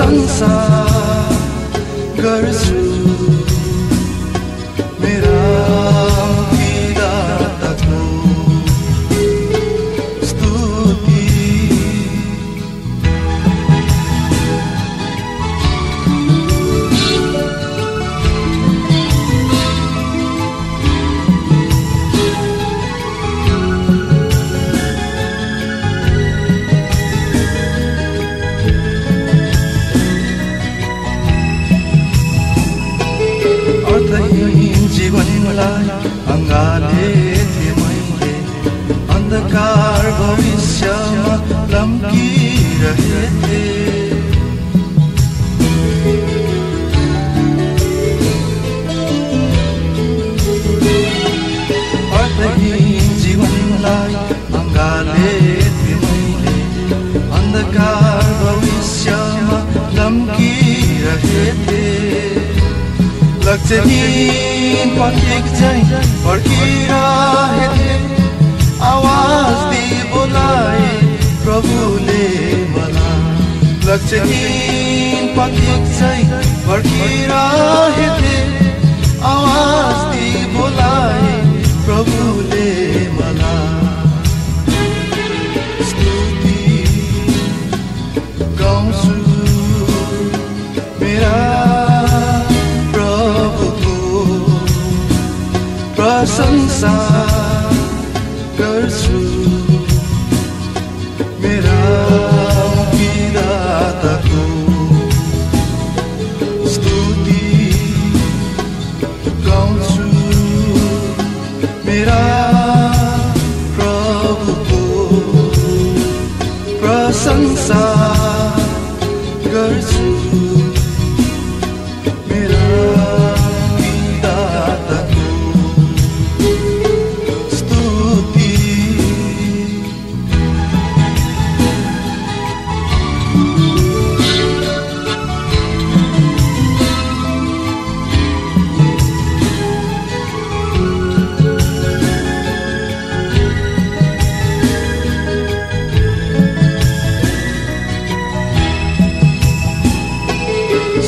प्रशंसा गर्छु मेरा मुक्तिदाताको स्तुति। अर्थहीन जीवनलाई अँगाले थिए मैले, अन्धकार भविष्यमा लम्किरहेथे। अर्थहीन जीवनलाई अँगाले थिए मैले, अन्धकार भविष्यमा लम्किरहेथे। लक्ष्यहीन पथिक चाहिँ फर्किरहेथे, आवाज दिई बोलाए प्रभुले मलाई। लक्ष्यहीन पथिक चाहिँ फर्किरहेथे, आवाज दिई बोलाए प्रभुले मलाई। स्तुति गाउँछु मेरा प्रशंसा गर्छु मेरा मुक्तिदाताको स्तुति गाउँछु मेरा प्रभुको प्रशंसा गर्छु मेरा मुक्तिदाताको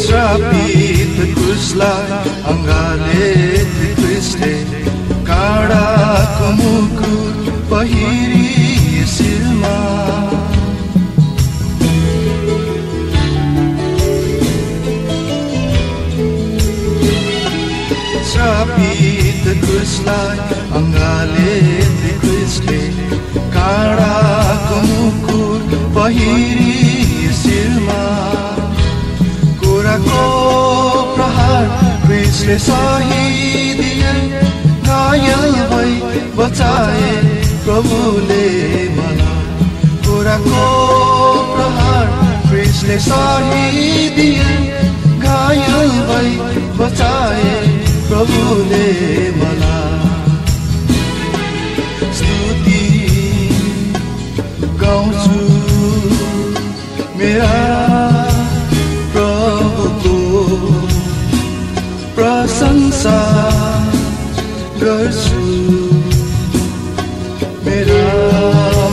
श्रापित क्रुसलाई अँगाले थिए क्रिस्टले, काँडाको मुकुट पहिरी शिरमा। श्रापित क्रुसलाई अँगाले थिए क्रिस्टले, काँडाको मुकुट पहिरी शिरमा। को प्रहार क्रिस्टले सहिदिए, घायल भई बचाए प्रभुले मलाई। गोराको प्रहार क्रिस्टले सहिदिए, घायल भई बचाए प्रभुले मलाई। स्तुति गाउँछु मेरा प्रभुको प्रशंसा गर्छु मेरा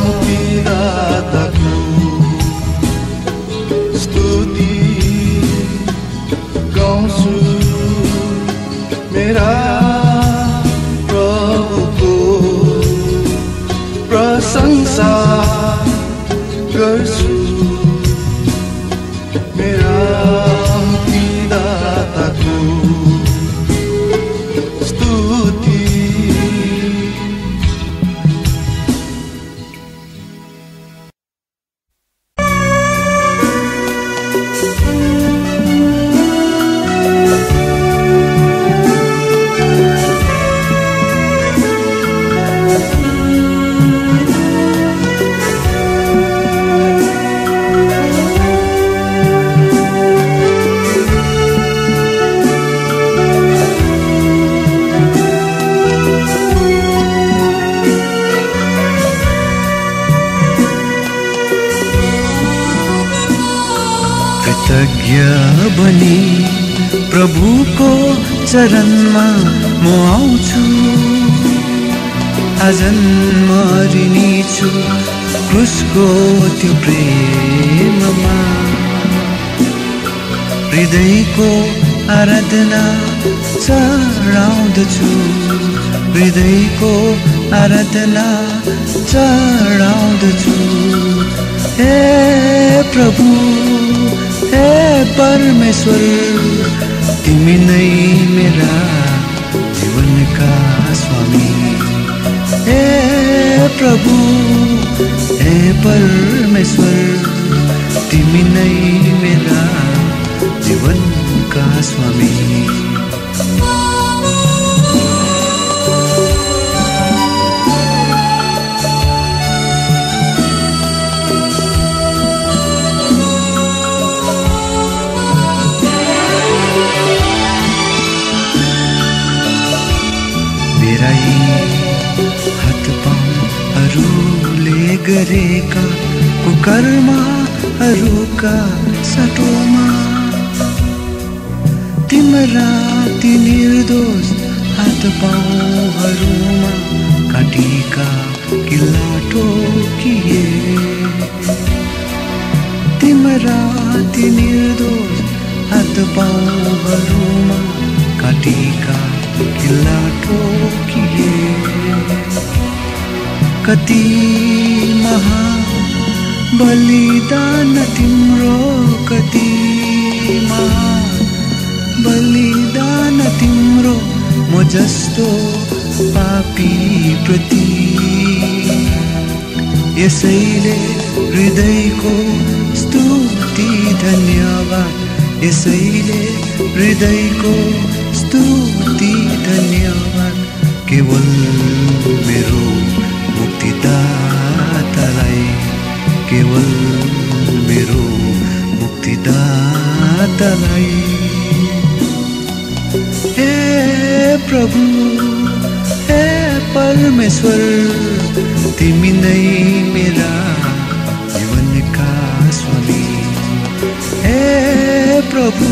मुक्तिदाताको स्तुति गाउँछु मेरा प्रभुको प्रशंसा गर्छु मेरा मुक्तिदाताको स्तुति। कृतज्ञ बनी प्रभुको चरणमा म आउँछु, आजन मरिनी छु क्रुसको त्यो प्रेममा। हृदयको आराधना चढाउँदछु, हृदयको आराधना चढाउँदछु। हे प्रभु, हे परमेश्वर, तिमी नै मेरा जीवनका स्वामी। हे प्रभु, हे परमेश्वर, तिमी नै मेरा जीवनका स्वामी। मेरा हात पाउहरूले गरेका कुकर्महरूका सटोमा तिम्रा ती निर्दोष हात पाउहरूमा काटीका किल्ला ठोकिए। तिम्रा ती निर्दोष हात पाउहरूमा काटीका किल्ला ठोकिए। कति महा बलिदान तिम्रो, कति महा बलिदान तिम्रो म जस्तो पापी प्रति। यसैले हृदयको स्तुति धन्यवाद, यसैले हृदयको स्तुति धन्यवाद। केवल मेरो मुक्तिदातालाई, केवल मेरो मुक्तिदातालाई। हे प्रभु, हे परमेश्वर, तिमी नै मेरा जीवनका स्वामी। हे प्रभु,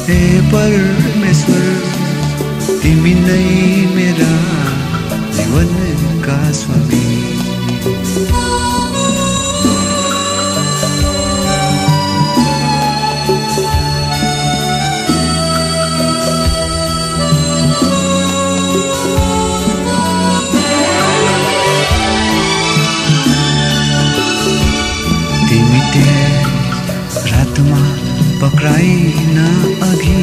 हे परमेश्वर, तिमी नै मेरा जीवनका स्वामी। तिमी रातमा पक्राइन अघि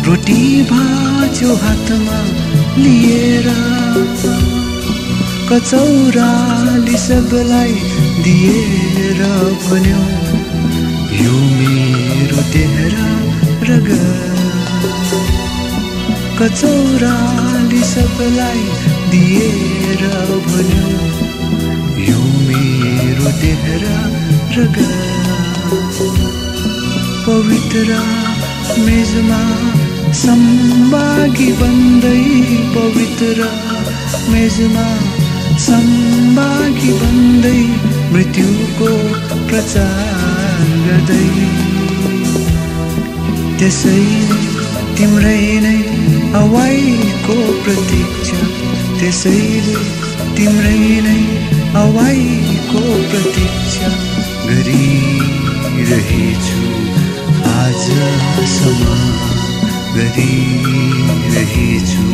रोटी भाज्यो हातमा लिएर, कचौराली सबलाई दिएर भन्यो, यो मेरो देह र रगत। कचौराली सबलाई दिएर भन्यो, यो मेरो देह र रगत। पवित्र मेजमा सम्भागी बन्दै, पवित्र मेजमा सम्भागी बन्दै, मृत्युको प्रचार गर्दै। त्यसैले तिम्रै नै अवाईको प्रतीक्षा, त्यसैले तिम्रै नै अवाईको प्रतीक्षा गरिरहेछु आजसम्म, गरिरहेछु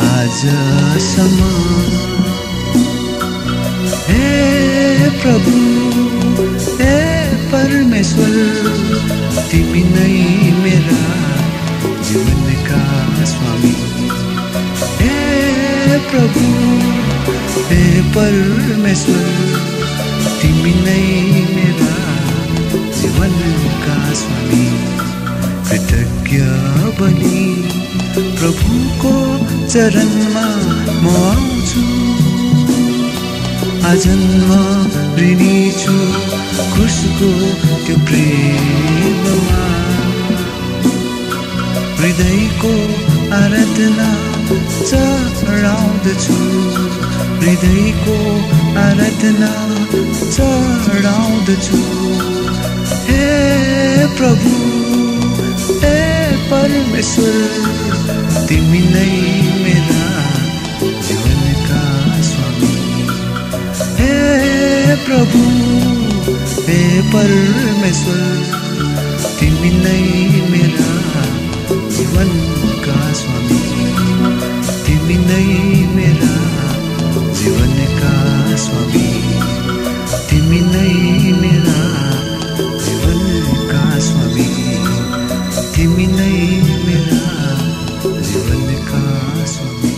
आजसम्म। हे प्रभु, हे परमेश्वर, तिमी नै मेरा जीवनका स्वामी। हे प्रभु, हे परमेश्वर, तिमी नै मेरा जीवनका स्वामी। कृतज्ञ बनी प्रभुको चरणमा म आउँछु, आजन्म ऋणी छु क्रुसको त्यो प्रेममा। हृदयको आराधना चढाउँदछु, हृदयको आराधना चढाउँदछु। हे प्रभु, हे परमेश्वर, तिमी नै मेरा जीवनका स्वामी। हे प्रभु, हे परमेश्वर, तिमी तिमी नै मेरा जीवनका स्वामी, तिमी नै मेरा जीवनका स्वामी, तिमी नै मेरा जीवनका स्वामी, तिमी नै मेरा जीवनका स्वामी।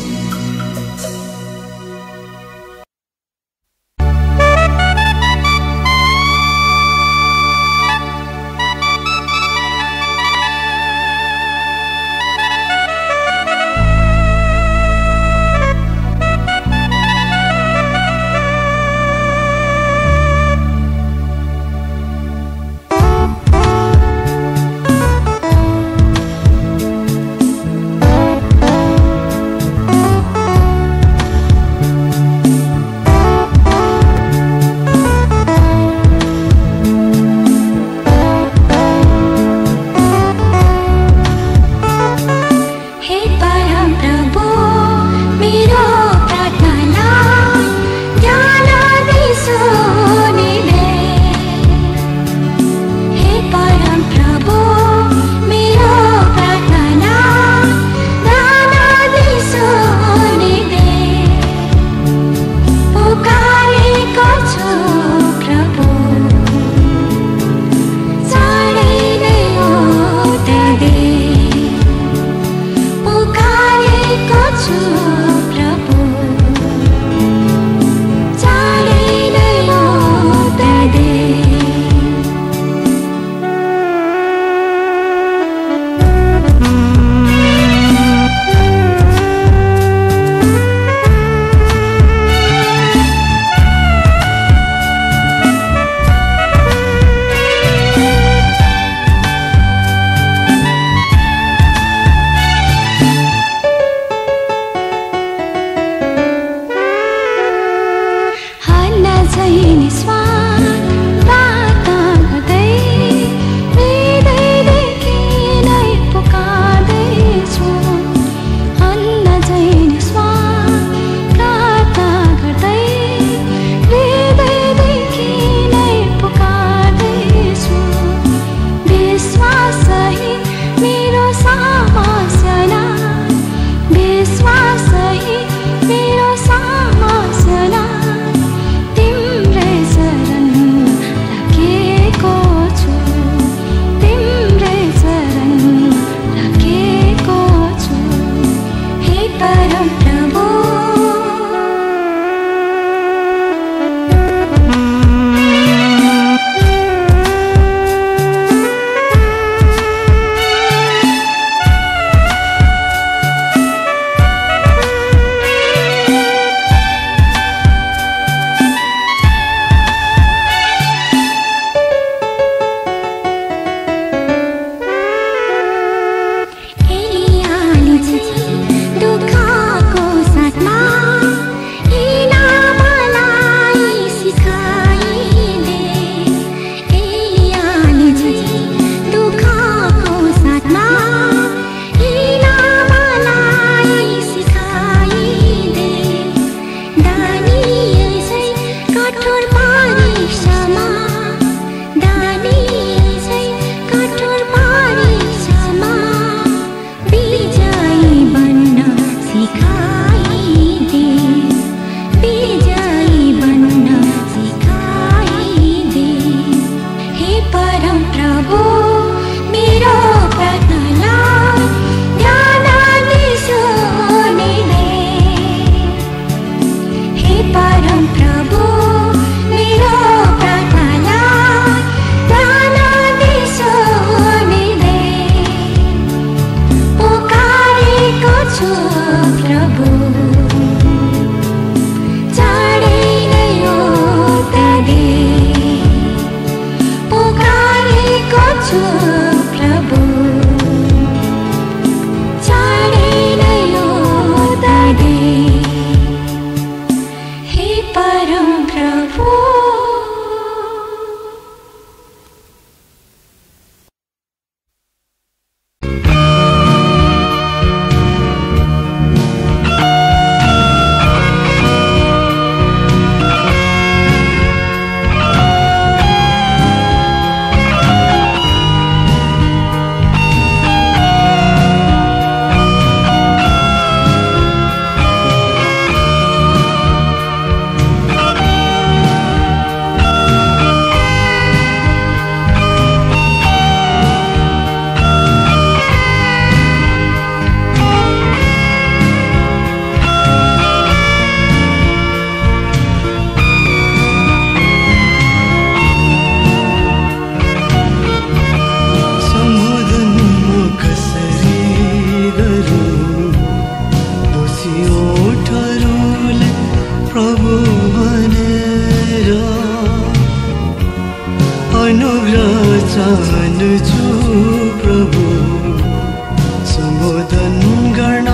सम्बोधन गर्न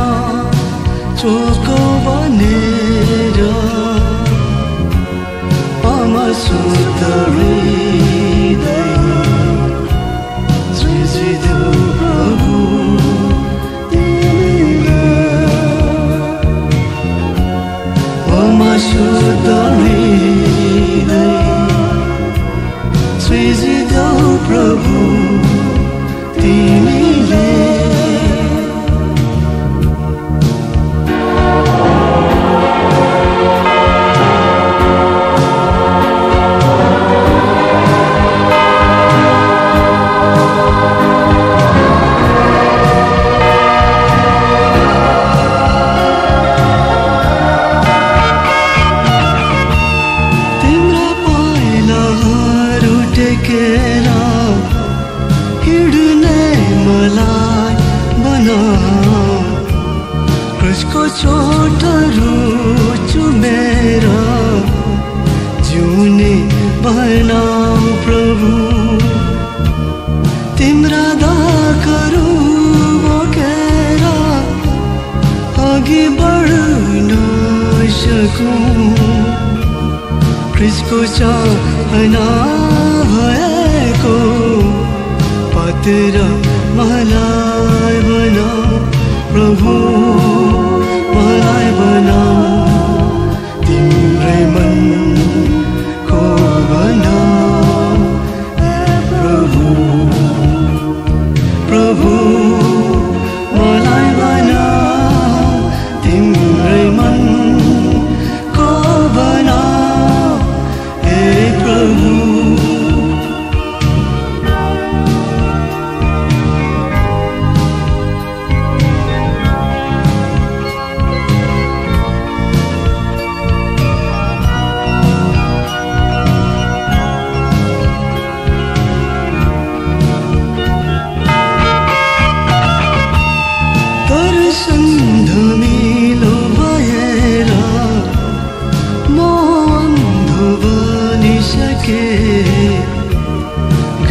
चोखो बनेर शुद्ध हृदय सृजिदेऊ प्रभु शुद्ध हृदय सृजिदेऊ प्रभु तिमीले छोटहरू चुमेर जिउने बनाऊ प्रभु तिम्रा दाखहरू बोकेर अघि बढ्न सकूं क्रिस्टको चाहना भएको पात्र मलाई बनाऊ प्रभु मलाई बनाऊ तिम्रै मनको बनाऊ प्रभु प्रभु मलाई बनाऊ तिम्रै मनको बनाऊ हे प्रभु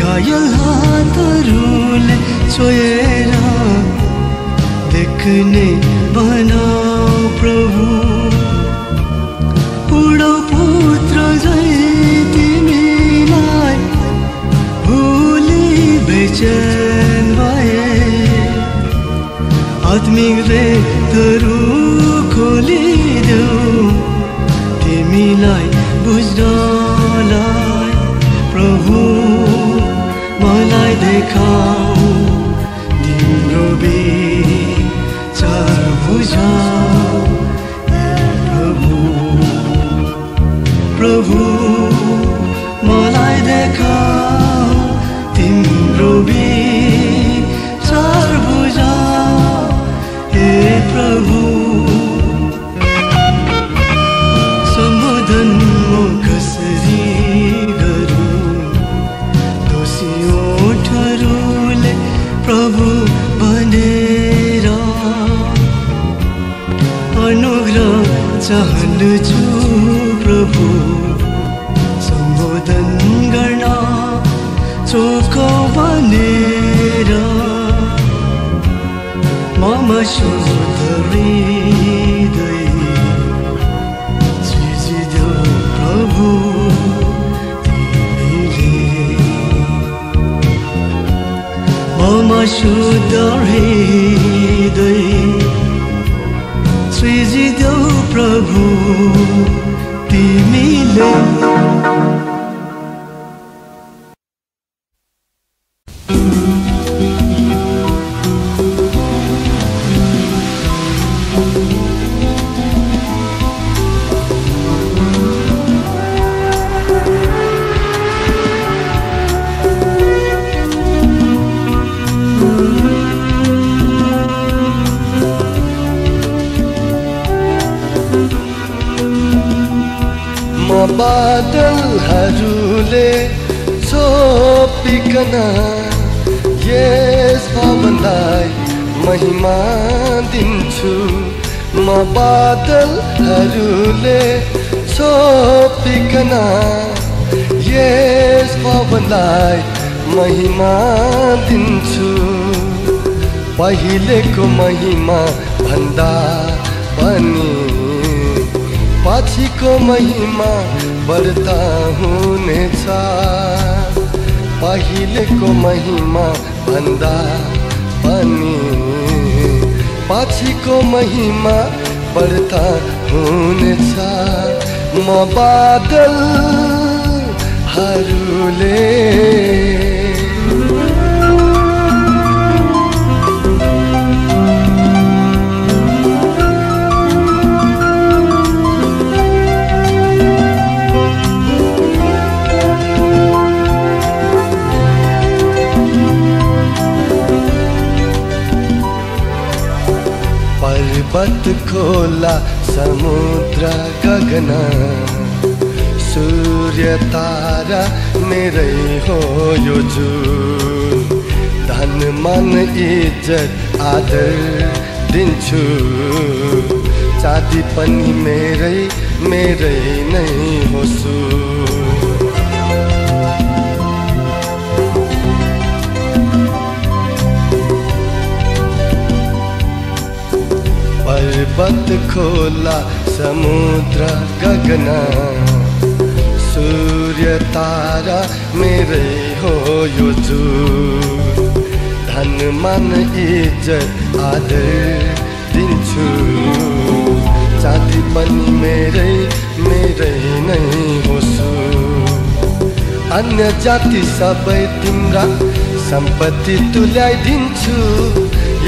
घायल हातहरूले छोएर देख्ने बनाऊ प्रभु उडौ पुत्र झै तिमीलाई भुली बेचैन भए आत्मिक रेतहरू खोलिदेऊ तिमीलाई बुझ्नलाई प्रभु मलाई देखाऊ तिम्रो विचार बुझाऊ प्रभु प्रभु मलाई देखाऊ तिम्रो विचार बुझाऊ हे प्रभु सम्बोधन म कसरी प्रभु भनेर अनुग्रह चाहन्छु प्रभु सम्बोधन गर्न चोखो भनेर मम शुद्ध हृदय सृजिदेऊ प्रभु मम शुद्ध हृदय सृजिदेऊ प्रभु तिमीले बादलहरूले छोपिकन यस भवनलाई महिमा दिन्छु म बादलहरूले छोपिकन यस भवनलाई महिमा दिन्छु पहिलेको महिमा भन्दा पनि पछिको महिमा बढ्ता हुनेछ पहिलेको महिमा भन्दा पनि पछिको महिमा बढ्ता हुनेछ म बादलहरूले पर्वत खोला समुद्र गगन सूर्य तारा मेरै हो यो जुन धन मन इज्जत आदर दिन्छु चाँदी पनि मेरै मेरै नै हो पर्वत खोला समुद्र गगन सूर्य तारा मेरै हो यो जुन धन मन इज्जत आदर दिन्छु चाँदी पनि मेरै मेरै नै हो अन्य जाति सबै तिम्रा सम्पत्ति तुल्याइदिन्छु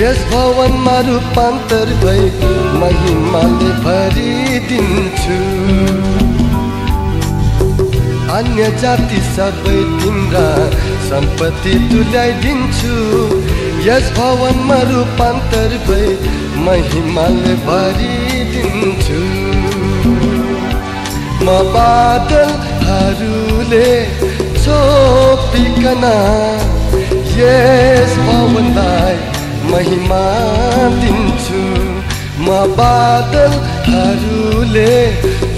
यस भवनमा रूपान्तर भई महिमाले भरिदिन्छु अन्य जाति सबै तिम्रा सम्पत्ति तुल्याइदिन्छु यस भवनमा रूपान्तर भई महिमाले भरिदिन्छु म बादलहरूले छोपिकन यस भवनलाई महिमा दिन्छु म बादलहरूले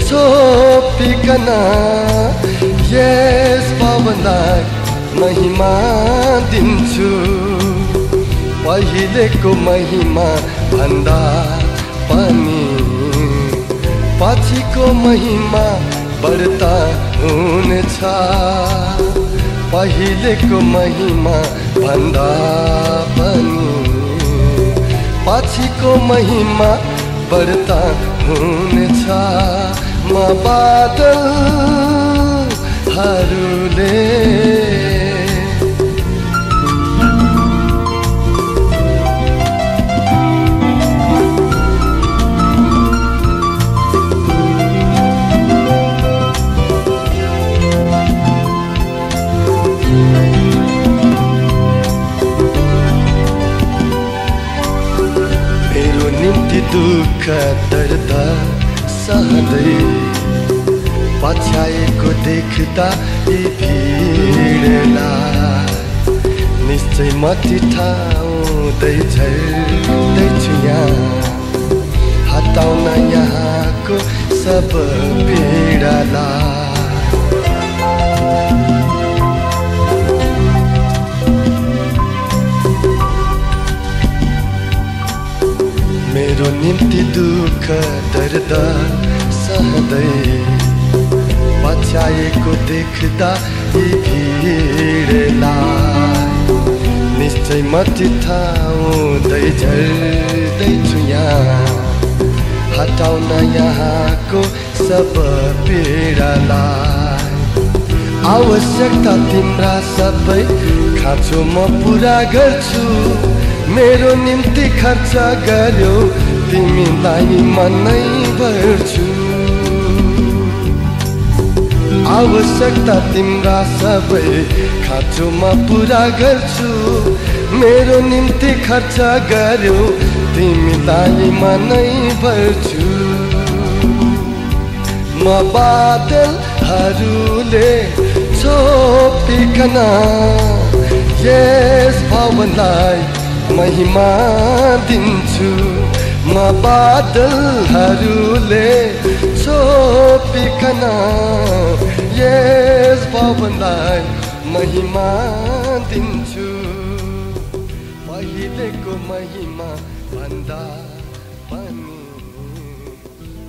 छोपिकन यस भवनलाई महिमा दिन्छु पहिलेको महिमा भन्दा पनि पछिको महिमा बढ्ता हुनेछ पहिलेको महिमा भन्दा पनि पछिको महिमा बढ्ता हुनेछ म बादलहरूले दुःख दर्द सहँदै पछाएको देख्दा यी भिडलाई निश्चय मती ठाउँदै झर्दैछु यहाँ हटाउन यहाँको सब पीडालाई मेरो निम्ति दुःख दर्द सहँदै पछाएको देख्दा यी भिडलाई निश्चय मती ठाउँदै झर्दैछु यहाँ हटाउन यहाँको सब पीडालाई आवश्यकता तिम्रा सबै खाँचो म पुरा गर्छु मेरो निम्ति खर्च गर्यो तिमीलाई मनै भर्छु आवश्यकता तिम्रा सबै खाँचो म पुरा गर्छु मेरो निम्ति खर्च गर्यो तिमीलाई मनै भर्छु म बादलहरूले छोपिकन यस भवनलाई महिमा दिन्छु म बादलहरूले छोपिकन यस भवनलाई महिमा दिन्छु पहिलेको महिमा भन्दा पनि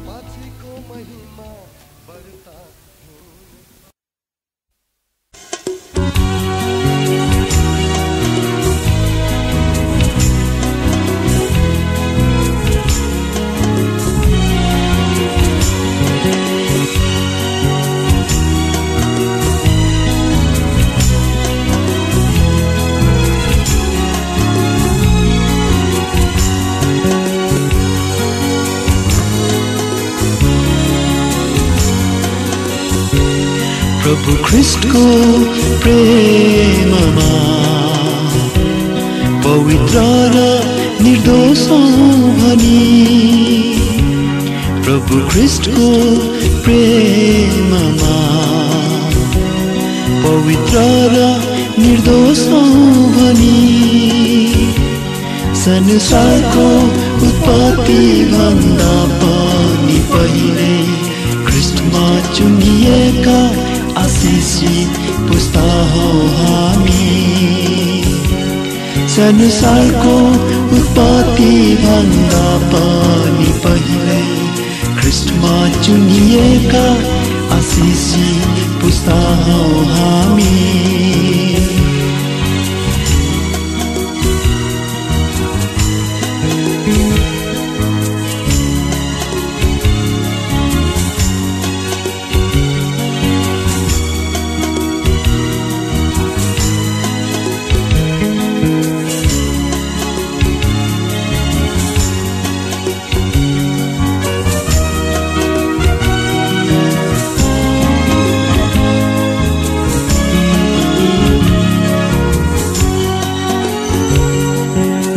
पछिको महिमा बढ्ता प्रभु ख्रीष्टको प्रेममा पवित्र र निर्दोष भनी प्रभु ख्रीष्टको प्रेममा पवित्र र निर्दोष भनी संसारको उत्पत्ति भन्दा पनि पहिले ख्रीष्टमा चुनिएका आशिषित पुस्ता हो हामी संसारको उत्पत्ति भन्दा पनि पहिले ख्रीष्टमा चुनिएका आशिषित पुस्ता हो हामी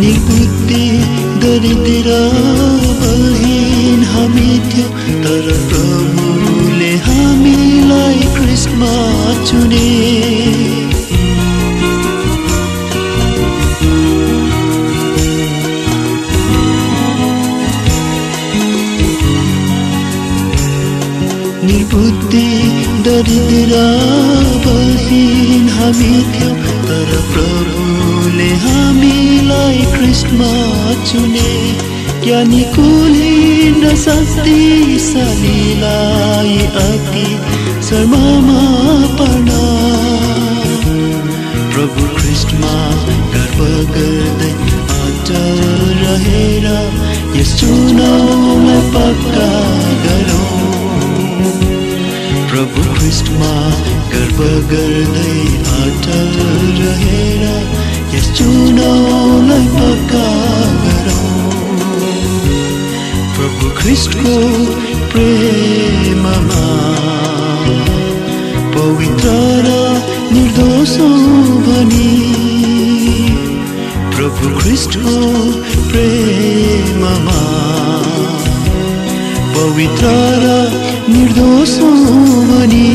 निर्बुद्धि दरिद्र बलहीन हामी थियौं तर प्रभुले हामीलाई ख्रीष्टमा चुने निर्बुद्धि दरिद्र बलहीन हामी थियौं तर प्रभुले हामीलाई ख्रीष्टमा चुने ज्ञानी कुलीन र शक्तिशालीलाई अति शर्ममा पर्न प्रभु ख्रीष्टमा गर्व गर्दै अटल रहेर यस चुनावलाई पक्का गरौँ प्रभु ख्रीष्टमा गर्व गर्दै अटल रहेर यस चुनावलाई पक्का गरौँ प्रभु ख्रीष्टको प्रेममा पवित्र र निर्दोष भनी प्रभु ख्रीष्टको प्रेममा पवित्र र निर्दोष भनी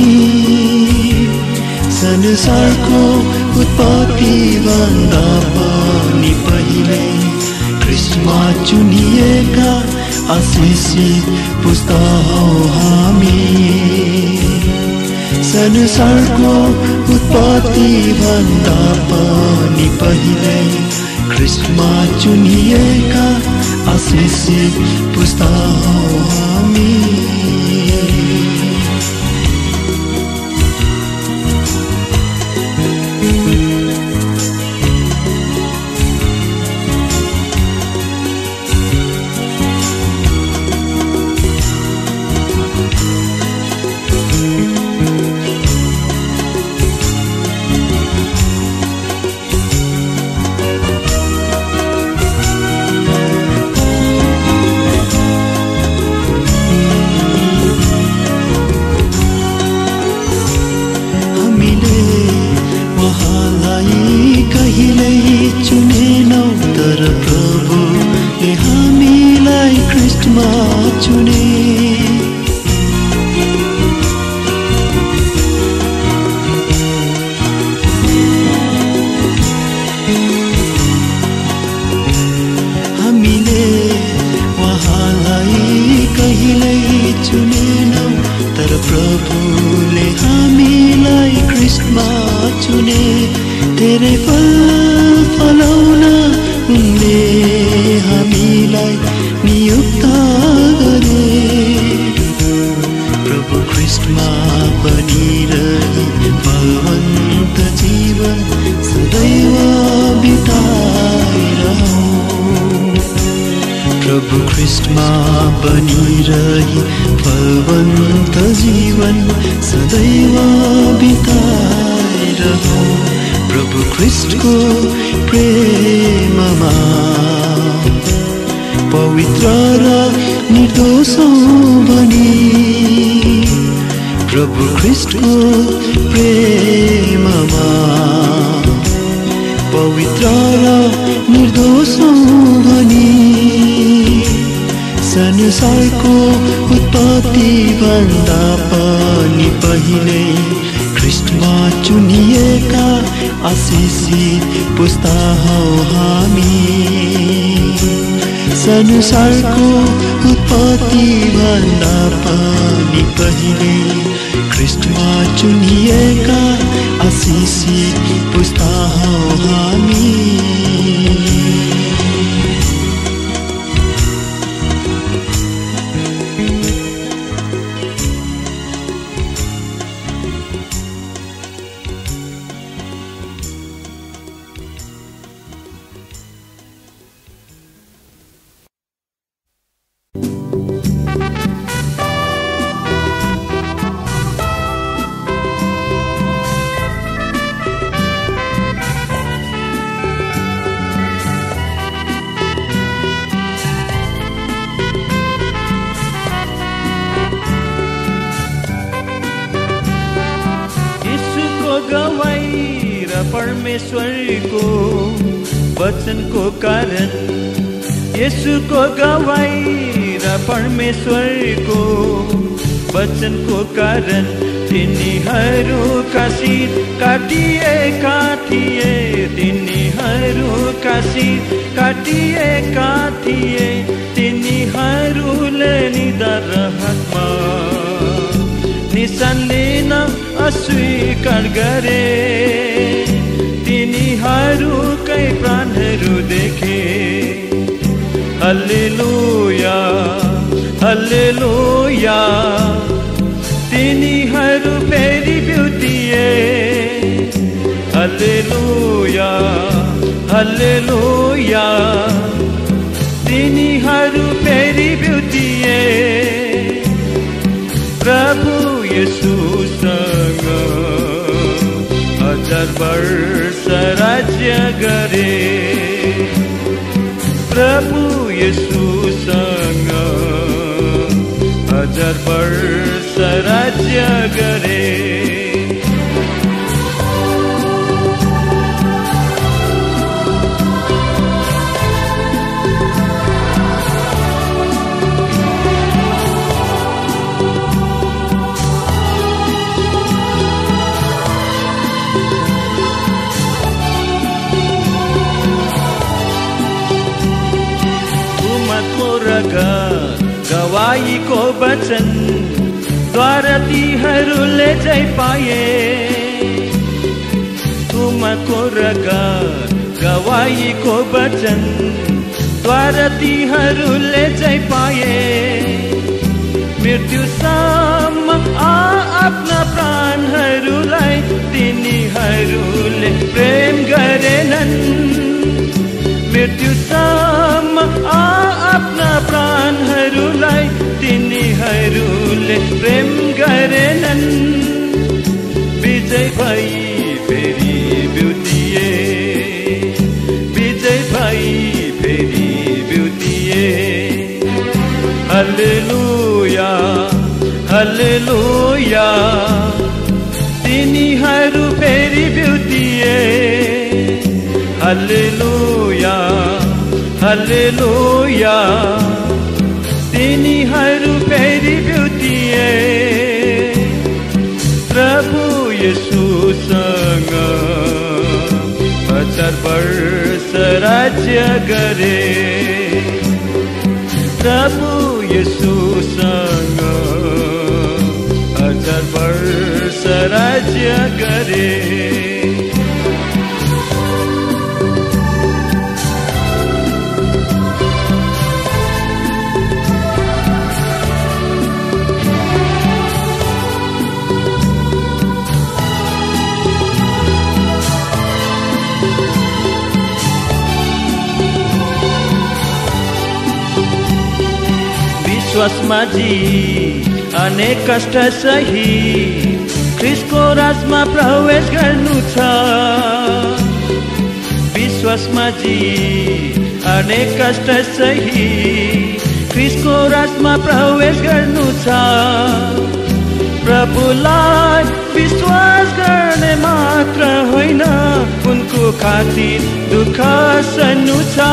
संसारको उत्पत्ति भन्दा पनि पहिले ख्रीष्टमा चुनिएका आशिषित पुस्ता हो हामी संसारको उत्पत्ति भन्दा पनि पहिले ख्रीष्टमा चुनिएका आशिषित पुस्ता हो हामी प्रभुले हामीलाई ख्रीष्टमा चुने धेरै फल फलाउन उनले नियुक्त गरे। प्रभु ख्रीष्टमा बनिरही भगवन्त जीवन सदैव बिताइरहौँ। प्रभु ख्रीष्टमा बनिरही भगवन्त जीवन सदैव बिताइरहौँ। प्रभु ख्रीष्टको प्रेममा पवित्र र निर्दोष बनी। प्रभु ख्रीष्टको प्रेममा पवित्र र निर्दोष बनी। संसारको उत्पत्ति भन्दा पनि पहिले ख्रीष्टमा चुनिएका आशिषित पुस्ता हौ हामी। संसारको उत्पत्ति भन्दा पनि पहिले ख्रीष्टमा चुनिएका आशिषित पुस्ता हौ हामी। परमेश्वरको वचनको कारण, येशूको गवाई र परमेश्वरको वचनको कारण तिनीहरूका शिर काटिएका थिए। तिनीहरूका शिर काटिएका थिए। तिनीहरूले निडर हातमा निशान लिन अस्वीकार गरे। तिनीहरूकै प्राणहरू देखे। Hallelujah hallelujah. तिनीहरू फेरि बिउतिए। Hallelujah hallelujah. तिनीहरू फेरि बिउतिए। प्रभु येशूसँग 1000 वर्ष राज्य गरे। प्रभु येशूसँग 1000 वर्ष राज्य गरे। गवाईको वचन द्वारा तीहरूले जय पाए। तुमको रगत गवाईको वचन द्वारा तीहरूले जय पाए। मृत्युसम्म आफ्ना प्राणहरूलाई तिनीहरूले प्रेम गरेनन्। मृत्युसम्म आफ्ना प्राणहरूलाई तिनीहरूले प्रेम गरेनन्। विजय भई फेरि बिउतिए। विजय भई फेरि बिउतिए। Hallelujah hallelujah. तिनीहरू फेरि बिउतिए। Hallelujah hallelujah. तिनीहरू फेरि बिउतिए। प्रभु येशूसँग 1000 वर्ष राज्य गरे। प्रभु येशूसँग 1000 वर्ष राज्य गरे। विश्वासमा जी अनेक कष्ट सही ख्रिस्टको राजमा प्रवेश गर्नु छ विश्वासमा जी अनेक कष्ट सही ख्रिस्टको राजमा प्रवेश गर्नु छ प्रभुलाई विश्वास गर्ने मात्र होइन उनको खातिर दुःख सहनु छ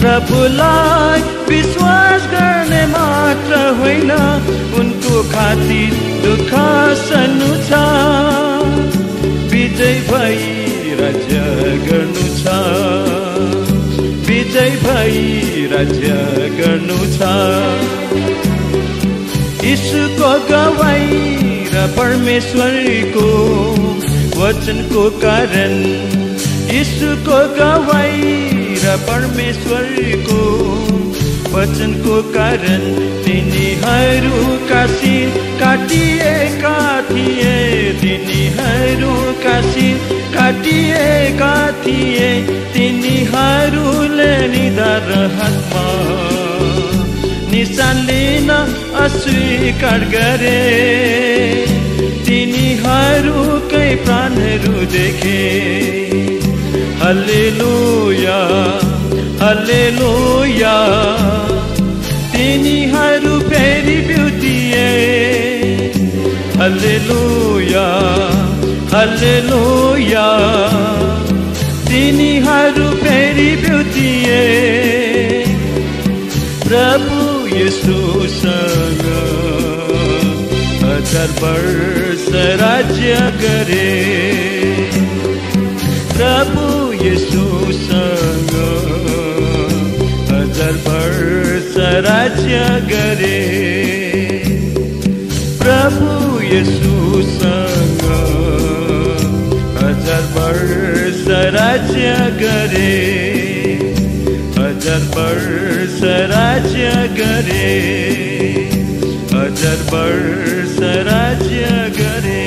प्रभुलाई विश्वास गर्ने मात्र होइन उनको खातिर दुःख सहनु छ विजय भई राज्य गर्नु छ विजय भई राज्य गर्नु छ यीशुको गवाई र परमेश्वरको वचनको कारण यीशुको गवाई र परमेश्वरको वचनको कारण तिनीहरूका शिर काटिएका थिए तिनीहरूका शिर काटिएका थिए तिनीहरूले निधार हातमा निशान लिन अस्वीकार गरे तिनीहरूकै प्राणहरू देखे हालेलुया हालेलुया तिनीहरू फेरि बिउतिए हालेलुया हालेलुया तिनीहरू फेरि बिउतिए प्रभु यीशुसँग 1000 वर्ष राज्य गरे प्रभु यीशुसँग 1000 वर्ष राज्य गरे प्रभु यीशुसँग 1000 वर्ष राज्य गरे 1000 वर्ष राज्य गरे 1000 वर्ष राज्य गरे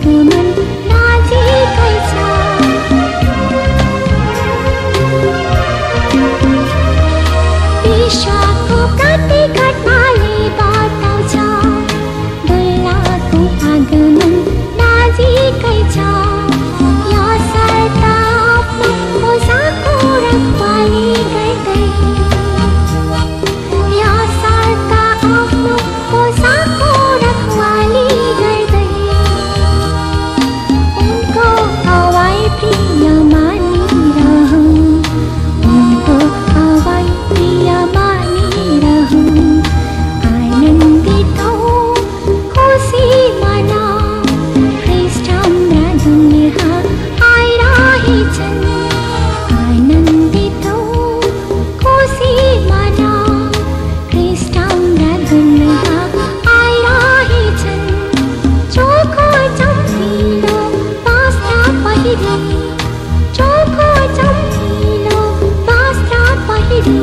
आगमन नजिकै छ। विश्वको प्रति घटनाले बताउँछ दुल्हाको आगमन नजिकै छ। यसर्थ आफ्नो पोसाकको रखवाली गर्दै, यसर्थ आफ्नो पोसाकको रखवाली गर्दै उनको हवाई प्रिय मानिरहौँ, उनको हवाई प्रिय मानिरहौँ। आनन्दित हौँ, खुसी मनाऊ, ख्रीष्ट हाम्रा दुल्हा आइरहेछन्। आनन्दित हौँ, खुसी मनाऊ, ख्रीष्ट हाम्रा दुल्हा आइरहेछन्। चोखो चम्किलो वस्त्र पहिरी, चोखो चम्किलो वस्त्र पहिरी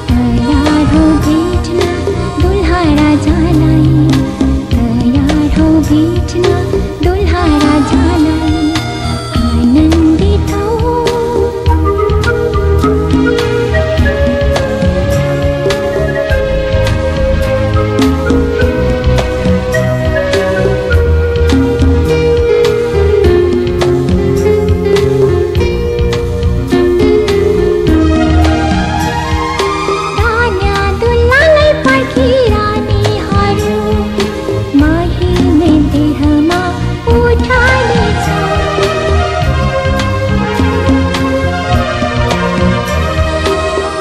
तयार हो भेट्न दुल्हा राजालाई, तयार हो भेट्न दुल्हा राजालाई। आनन्दित हौँ। धान्य दुल्हालाई पर्खिरहनेहरू महिमे देहमा उठाउनेछ।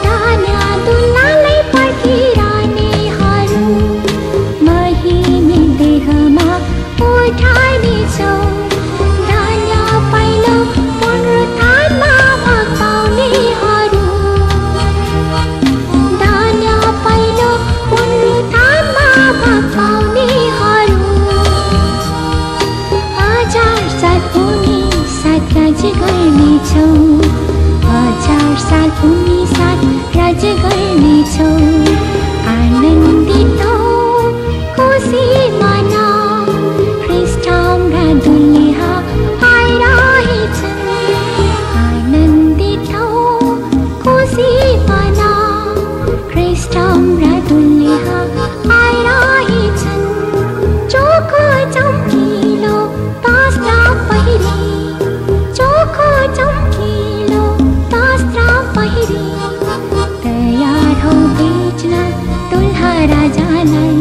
धान्य दुल्हालाई पर्खिरहनेहरू महिमे देहमा उठाउनेछौ। धान्य पहिलो पुनरुत्थानमा भाग पाउनेहरू, धान्य पहिलो पुनरुत्थानमा भाग पाउनेहरू। 1000 साल उनी साथ राज्य गर्नेछौ, 1000 साल उनी साथ राज्य गर्नेछौ। आनन्दित हौँ, खुसी मनाऊ, ख्रीष्ट हाम्रा दुल्हा आइरहेछन्। आनन्दित हौँ, खुसी मनाऊ, ख्रीष्ट हाम्रा दुल्हा आइरहेछन्। चोखो चम्किलो वस्त्र पहिरी, चोखो चम्किलो वस्त्र पहिरी तयार हो भेट्न दुल्हा राजालाई।